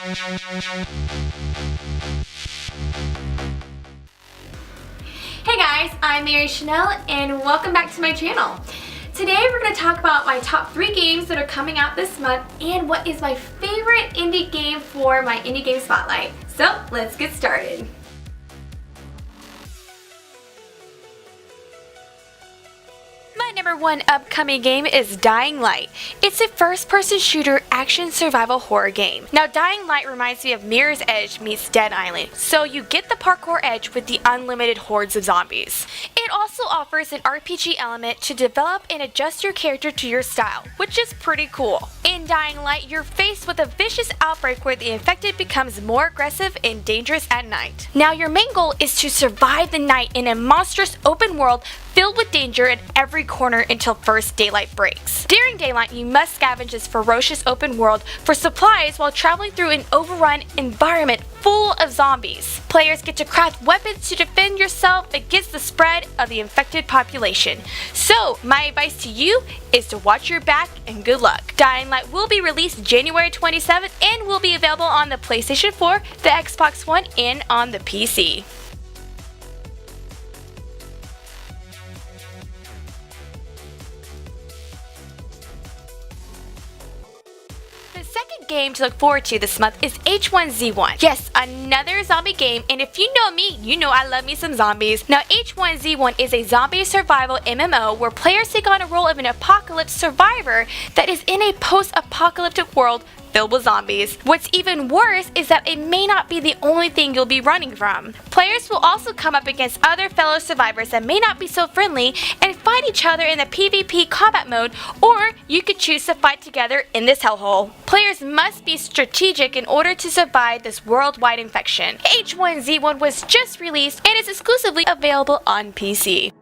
Hey guys, I'm Mary Chanel and welcome back to my channel. Today we're going to talk about my top 3 games that are coming out this month and what is my favorite indie game for my Indie Game Spotlight. So let's get started. My number 1 upcoming game is Dying Light. It's a first-person shooter action survival horror game. Now Dying Light reminds me of Mirror's Edge meets Dead Island, so you get the parkour edge with the unlimited hordes of zombies. It also offers an RPG element to develop and adjust your character to your style, which is pretty cool. In Dying Light, you're faced with a vicious outbreak where the infected becomes more aggressive and dangerous at night. Now your main goal is to survive the night in a monstrous open world filled with danger at every corner until first daylight breaks. During daylight, you must scavenge this ferocious open world for supplies while traveling through an overrun environment full of zombies. Players get to craft weapons to defend yourself against the spread of the infected population. So, my advice to you is to watch your back and good luck. Dying Light will be released January 27th and will be available on the PlayStation 4, the Xbox One, and on the PC. The second game to look forward to this month is H1Z1. Yes, another zombie game, and if you know me, you know I love me some zombies. Now H1Z1 is a zombie survival MMO where players take on a role of an apocalypse survivor that is in a post-apocalyptic world filled with zombies. What's even worse is that it may not be the only thing you'll be running from. Players will also come up against other fellow survivors that may not be so friendly and fight each other in the PvP combat mode, or you could choose to fight together in this hellhole. Players must be strategic in order to survive this worldwide infection. H1Z1 was just released and is exclusively available on PC.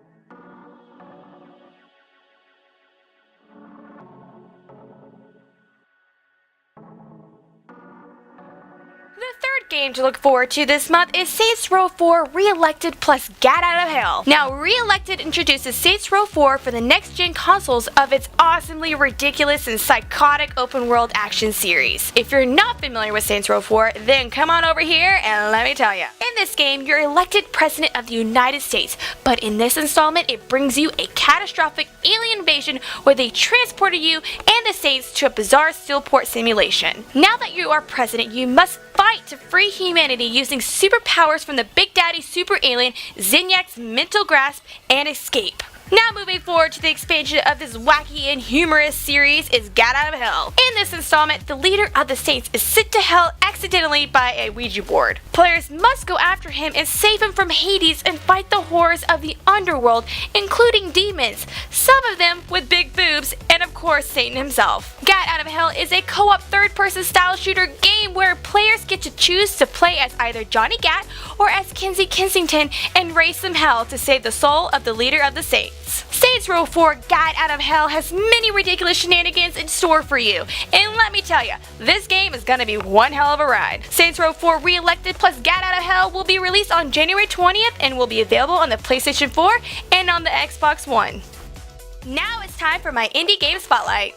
The third game to look forward to this month is Saints Row 4 Reelected plus Gat Out of Hell. Now, Reelected introduces Saints Row 4 for the next-gen consoles of its awesomely ridiculous and psychotic open-world action series. If you're not familiar with Saints Row 4, then come on over here and let me tell you. In this game, you're elected President of the United States, but in this installment, it brings you a catastrophic alien invasion where they transported you and the Saints to a bizarre Steelport simulation. Now that you are President, you must fight to free humanity using superpowers from the Big Daddy super alien Zinniak's mental grasp and escape. Now moving forward to the expansion of this wacky and humorous series is Gat Out of Hell. In this installment, the leader of the Saints is sent to hell accidentally by a Ouija board. Players must go after him and save him from Hades and fight the horrors of the underworld, including demons, some of them with big boobs, and of course Satan himself. Gat Out of Hell is a co-op third-person style shooter game where players get to choose to play as either Johnny Gat or as Kinsey Kensington and race some hell to save the soul of the leader of the Saints. Saints Row 4 Gat Out of Hell has many ridiculous shenanigans in store for you, and let me tell you, this game is gonna be one hell of a ride. Saints Row 4 Reelected plus Gat Out of Hell will be released on January 20th and will be available on the PlayStation 4 and on the Xbox One. Now it's time for my Indie Game Spotlight.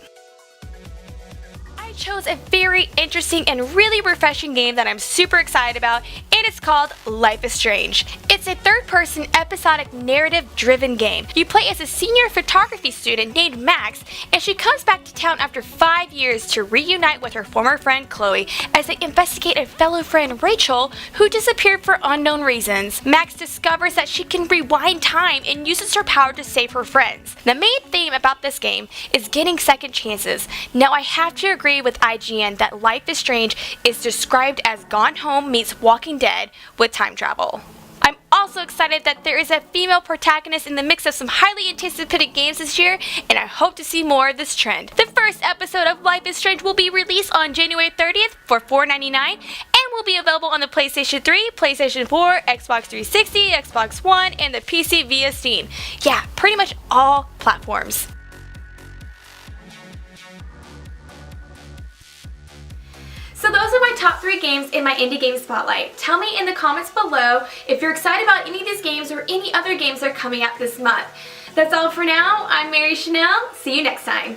I chose a very interesting and really refreshing game that I'm super excited about, and it's called Life is Strange. It's a third-person episodic narrative-driven game. You play as a senior photography student named Max, and she comes back to town after 5 years to reunite with her former friend Chloe as they investigate a fellow friend Rachel who disappeared for unknown reasons. Max discovers that she can rewind time and uses her power to save her friends. The main theme about this game is getting second chances. Now I have to agree with IGN that Life is Strange is described as Gone Home meets Walking Dead with time travel. I'm also excited that there is a female protagonist in the mix of some highly anticipated games this year, and I hope to see more of this trend. The first episode of Life is Strange will be released on January 30th for $4.99 and will be available on the PlayStation 3, PlayStation 4, Xbox 360, Xbox One, and the PC via Steam. Yeah, pretty much all platforms. So those are my top 3 games in my Indie Game Spotlight. Tell me in the comments below if you're excited about any of these games or any other games that are coming out this month. That's all for now. I'm Mary Chanel. See you next time.